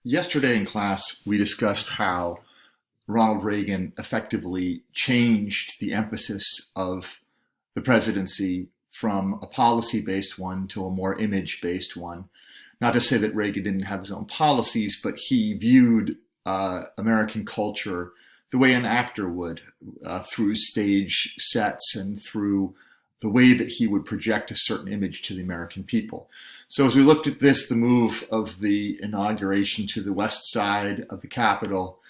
Yesterday in class, we discussed how Ronald Reagan effectively changed the emphasis of the presidency from a policy-based one to a more image-based one. Not to say that Reagan didn't have his own policies, but he viewed American culture the way an actor would, through stage sets and through the way that he would project a certain image to the American people. So as we looked at this, the move of the inauguration to the west side of the Capitol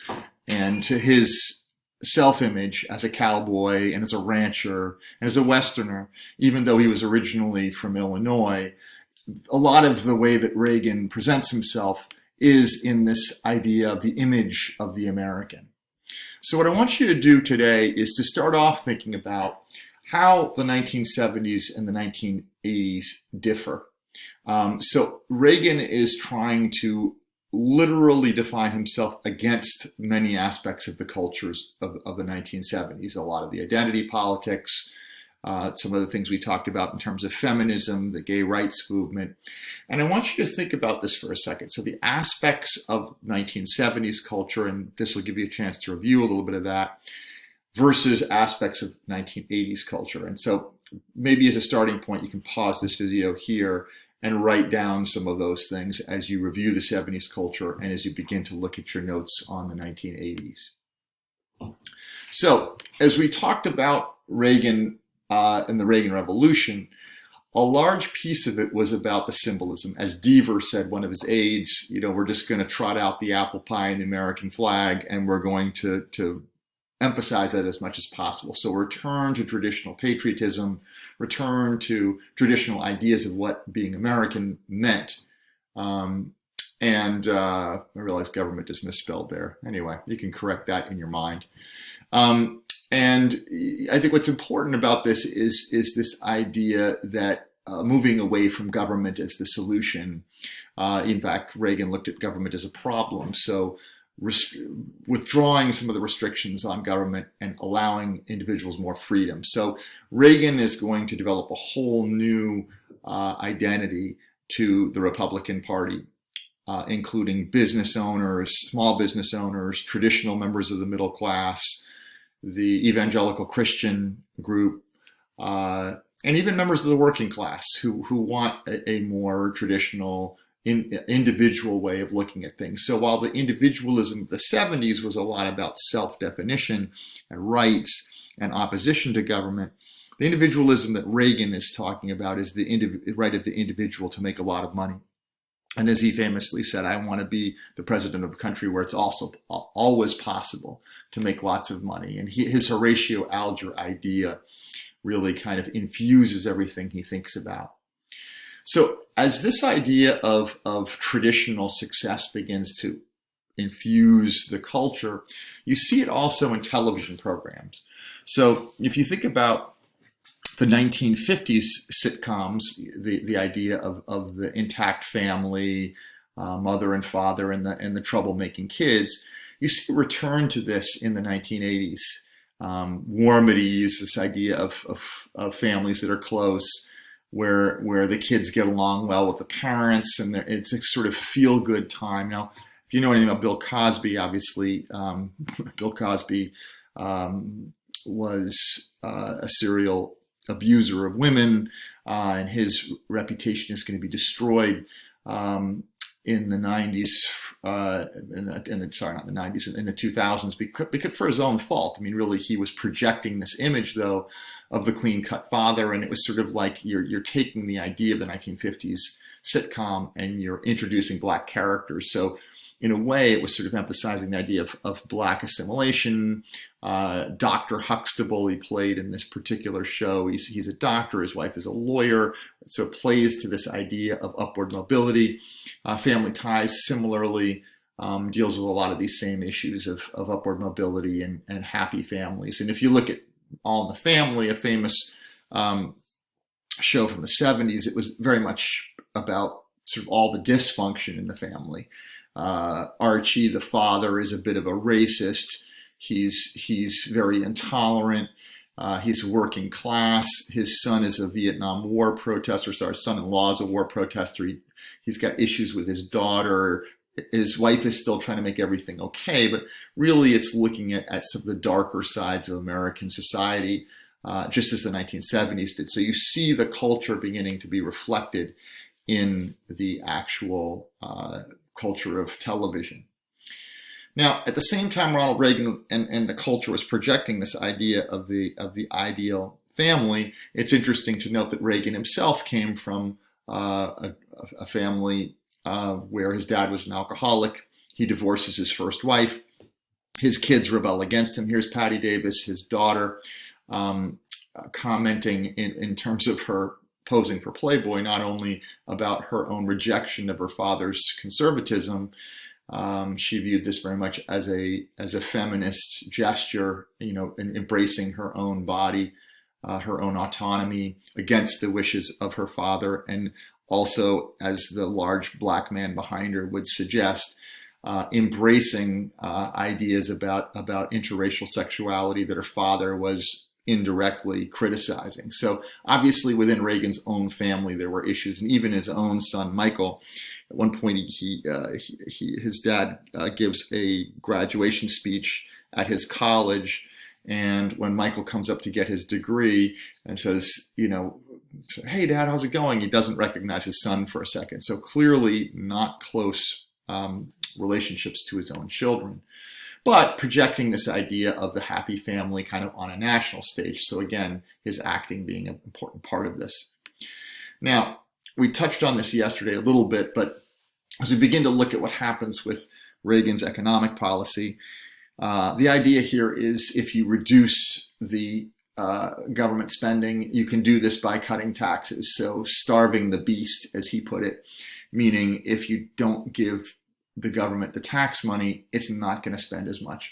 and to his self-image as a cowboy and as a rancher and as a Westerner, even though he was originally from Illinois, a lot of the way that Reagan presents himself is in this idea of the image of the American. So what I want you to do today is to start off thinking about how the 1970s and the 1980s differ. So Reagan is trying to literally define himself against many aspects of the cultures of the 1970s, a lot of the identity politics, some of the things we talked about in terms of feminism, the gay rights movement. And I want you to think about this for a second. So the aspects of 1970s culture, and this will give you a chance to review a little bit of that, versus aspects of 1980s culture. And so maybe as a starting point, you can pause this video here and write down some of those things as you review the 70s culture and as you begin to look at your notes on the 1980s. So as we talked about Reagan and the Reagan Revolution, a large piece of it was about the symbolism. As Deaver said, one of his aides, we're just going to trot out the apple pie and the American flag, and we're going to emphasize that as much as possible. So return to traditional patriotism, return to traditional ideas of what being American meant. I realize government is misspelled there. Anyway, you can correct that in your mind. And I think what's important about this is this idea that moving away from government as the solution. In fact, Reagan looked at government as a problem. So withdrawing some of the restrictions on government and allowing individuals more freedom. So Reagan is going to develop a whole new identity to the Republican Party, including business owners, small business owners, traditional members of the middle class, the evangelical Christian group, and even members of the working class who want a more traditional individual way of looking at things. So while the individualism of the 70s was a lot about self-definition and rights and opposition to government, the individualism that Reagan is talking about is the right of the individual to make a lot of money. And as he famously said, I want to be the president of a country where it's also always possible to make lots of money. And his Horatio Alger idea really kind of infuses everything he thinks about. So as this idea of traditional success begins to infuse the culture, you see it also in television programs. So if you think about the 1950s sitcoms, the idea of the intact family, mother and father, and the troublemaking kids, you see a return to this in the 1980s. Warmities, this idea of families that are close, where the kids get along well with the parents, and it's a sort of feel-good time. Now, if you know anything about Bill Cosby, obviously, Bill Cosby was a serial abuser of women, and his reputation is going to be destroyed in the 90s, sorry, not the 90s, in the 2000s, because for his own fault. I mean, really, he was projecting this image, though, of the clean-cut father, and it was sort of like you're taking the idea of the 1950s sitcom and you're introducing black characters. So in a way, it was sort of emphasizing the idea of black assimilation. Dr. Huxtable, he played in this particular show. He's a doctor, his wife is a lawyer, so it plays to this idea of upward mobility. Family Ties, similarly, deals with a lot of these same issues of upward mobility and happy families. And if you look at All in the Family, a famous show from the 70s, it was very much about sort of all the dysfunction in the family. Archie, the father, is a bit of a racist. He's very intolerant. He's working class. His son is a Vietnam War protester. So our son-in-law is a war protester. He's got issues with his daughter. his wife is still trying to make everything okay, but really it's looking at some of the darker sides of American society, just as the 1970s did. So you see the culture beginning to be reflected in the actual culture of television. Now, at the same time, Ronald Reagan and the culture was projecting this idea of the ideal family. It's interesting to note that Reagan himself came from a family where his dad was an alcoholic. He divorces his first wife. His kids rebel against him. Here's Patty Davis, his daughter, commenting in terms of her posing for Playboy, not only about her own rejection of her father's conservatism. She viewed this very much as a feminist gesture, in embracing her own body, her own autonomy against the wishes of her father, and also, as the large black man behind her would suggest, embracing ideas about interracial sexuality that her father was indirectly criticizing. So obviously within Reagan's own family there were issues, and even his own son Michael, at one point his dad gives a graduation speech at his college, and when Michael comes up to get his degree and says, "Hey Dad, how's it going?" he doesn't recognize his son for a second. So clearly not close relationships to his own children, but projecting this idea of the happy family kind of on a national stage. So again, his acting being an important part of this. Now, we touched on this yesterday a little bit, but as we begin to look at what happens with Reagan's economic policy, the idea here is if you reduce the government spending, you can do this by cutting taxes. So starving the beast, as he put it, meaning if you don't give the government the tax money, it's not going to spend as much.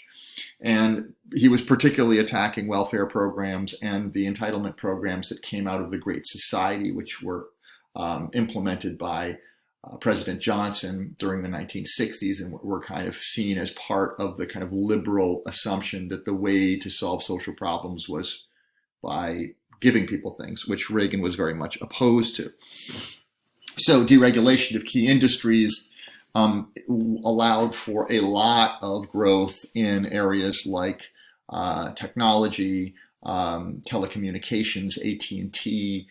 And he was particularly attacking welfare programs and the entitlement programs that came out of the Great Society, which were implemented by President Johnson during the 1960s, and were kind of seen as part of the kind of liberal assumption that the way to solve social problems was by giving people things, which Reagan was very much opposed to. So deregulation of key industries allowed for a lot of growth in areas like technology, telecommunications, AT&T.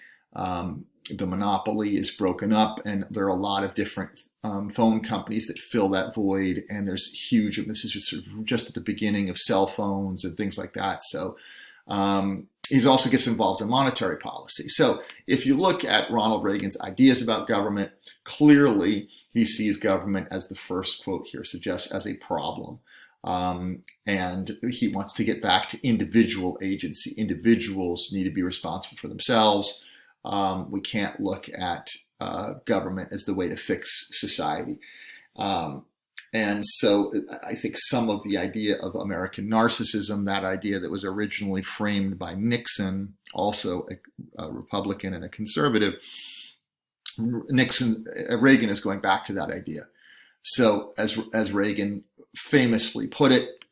The monopoly is broken up, and there are a lot of different phone companies that fill that void. And there's huge, and this is sort of just at the beginning of cell phones and things like that. So he also gets involved in monetary policy. So if you look at Ronald Reagan's ideas about government, clearly he sees government, as the first quote here suggests, as a problem. And he wants to get back to individual agency. Individuals need to be responsible for themselves. We can't look at government as the way to fix society. And so I think some of the idea of American narcissism, that idea that was originally framed by Nixon, also a Republican and a conservative, Reagan is going back to that idea. So as Reagan famously put it,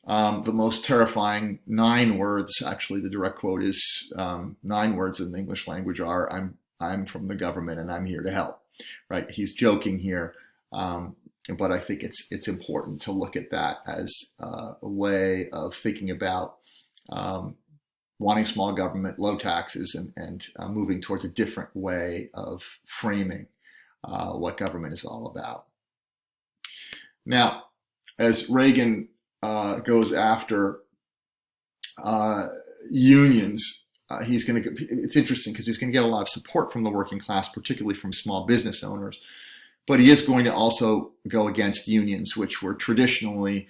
the most terrifying 9 words, actually the direct quote is 9 words in the English language are, I'm from the government and I'm here to help, right? He's joking here. But I think it's important to look at that as a way of thinking about wanting small government, low taxes, and moving towards a different way of framing what government is all about. Now, as Reagan goes after unions, it's interesting because he's going to get a lot of support from the working class, particularly from small business owners. But he is going to also go against unions, which were traditionally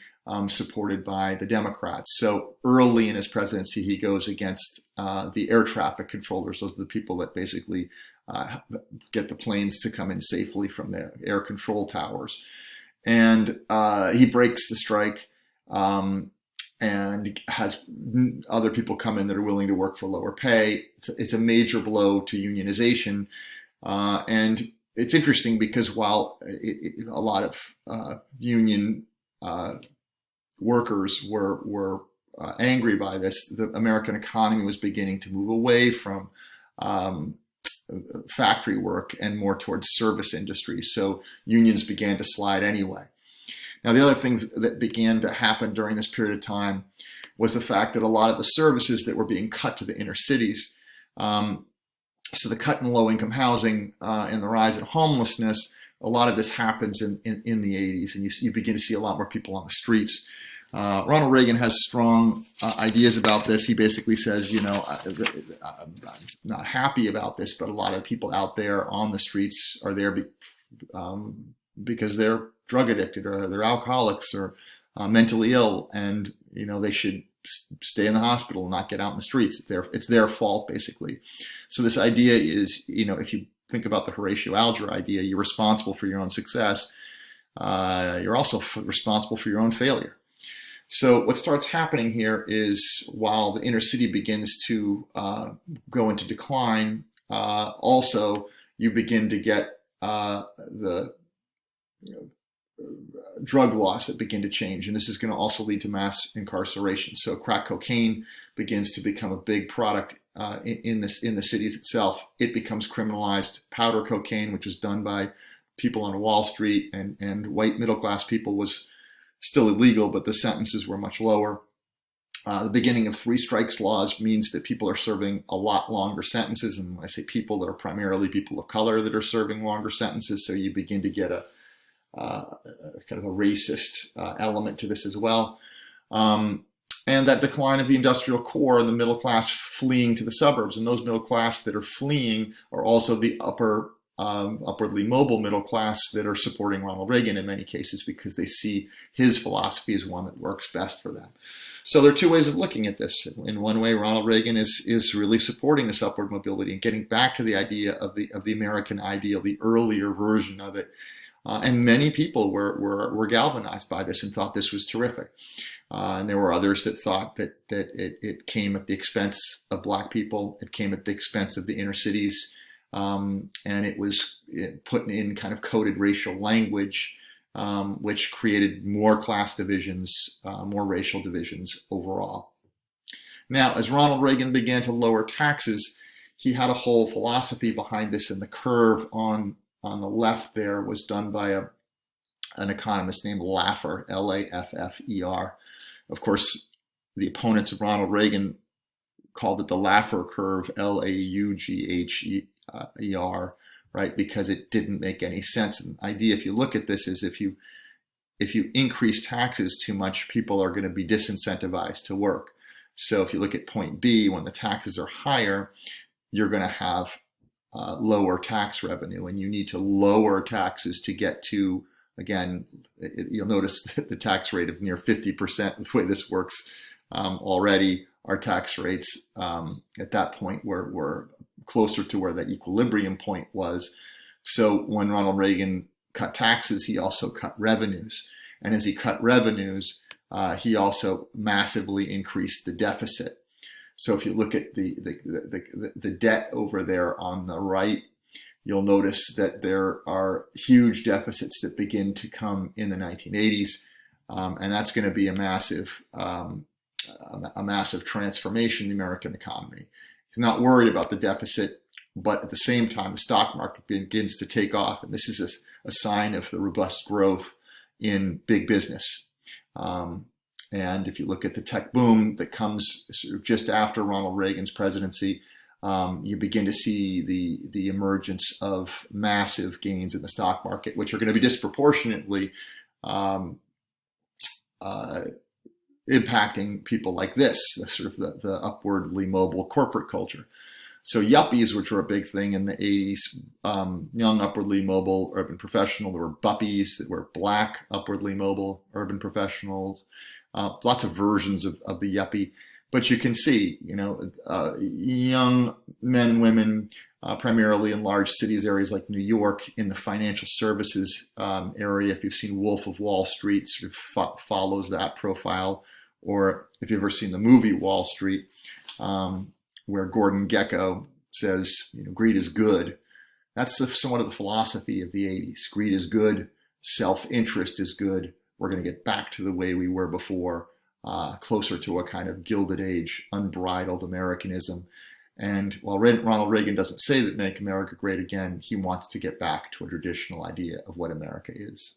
supported by the Democrats. So early in his presidency, he goes against the air traffic controllers. Those are the people that basically get the planes to come in safely from the air control towers. And he breaks the strike and has other people come in that are willing to work for lower pay. It's a major blow to unionization. And it's interesting because while a lot of union workers were angry by this, the American economy was beginning to move away from factory work and more towards service industries. So unions began to slide anyway. Now, the other things that began to happen during this period of time was the fact that a lot of the services that were being cut to the inner cities, so the cut in low-income housing and the rise in homelessness, a lot of this happens in the 80s, and you begin to see a lot more people on the streets. Ronald Reagan has strong ideas about this. He basically says, you know, I'm not happy about this, but a lot of people out there on the streets are there because they're drug addicted or they're alcoholics or mentally ill, and you know they should stay in the hospital and not get out in the streets. It's their fault, basically. So this idea is, you know, if you think about the Horatio Alger idea, you're responsible for your own success. You're also responsible for your own failure. So what starts happening here is while the inner city begins to go into decline, also you begin to get the drug laws that begin to change, and this is going to also lead to mass incarceration. So crack cocaine begins to become a big product in the cities itself. It becomes criminalized. Powder cocaine, which was done by people on Wall Street and white middle class people, was still illegal, but the sentences were much lower. The beginning of three strikes laws means that people are serving a lot longer sentences, and when I say people, that are primarily people of color that are serving longer sentences. So you begin to get a kind of a racist element to this as well. And that decline of the industrial core and the middle class fleeing to the suburbs. And those middle class that are fleeing are also the upwardly mobile middle class that are supporting Ronald Reagan in many cases because they see his philosophy as one that works best for them. So there are two ways of looking at this. In one way, Ronald Reagan is really supporting this upward mobility and getting back to the idea of the American ideal, the earlier version of it. And many people were galvanized by this and thought this was terrific. And there were others that thought that it came at the expense of black people. It came at the expense of the inner cities. And it was put in kind of coded racial language, which created more class divisions, more racial divisions overall. Now, as Ronald Reagan began to lower taxes, he had a whole philosophy behind this, and the curve on the left there was done by an economist named Laffer, Laffer. Of course, the opponents of Ronald Reagan called it the Laffer curve, Laugher, right? Because it didn't make any sense. And the idea, if you look at this, is if you increase taxes too much, people are going to be disincentivized to work. So if you look at point B, when the taxes are higher, you're going to have lower tax revenue, and you need to lower taxes to get to, again, you'll notice that the tax rate of near 50%, the way this works already, our tax rates at that point were closer to where the equilibrium point was. So when Ronald Reagan cut taxes, he also cut revenues. And as he cut revenues, he also massively increased the deficit. So if you look at the debt over there on the right, you'll notice that there are huge deficits that begin to come in the 1980s, and that's going to be a massive transformation in the American economy. He's not worried about the deficit, but at the same time, the stock market begins to take off, and this is a sign of the robust growth in big business. And if you look at the tech boom that comes sort of just after Ronald Reagan's presidency, you begin to see the emergence of massive gains in the stock market, which are going to be disproportionately impacting people like this, sort of the upwardly mobile corporate culture. So yuppies, which were a big thing in the 80s, young upwardly mobile urban professional. There were buppies that were black upwardly mobile urban professionals. Lots of versions of the yuppie, but you can see, young men and women, primarily in large cities, areas like New York, in the financial services area. If you've seen Wolf of Wall Street, sort of follows that profile, or if you've ever seen the movie Wall Street, where Gordon Gekko says, greed is good. That's somewhat of the philosophy of the 80s. Greed is good. Self-interest is good. We're going to get back to the way we were before, closer to a kind of Gilded Age, unbridled Americanism. And while Ronald Reagan doesn't say that make America great again, he wants to get back to a traditional idea of what America is.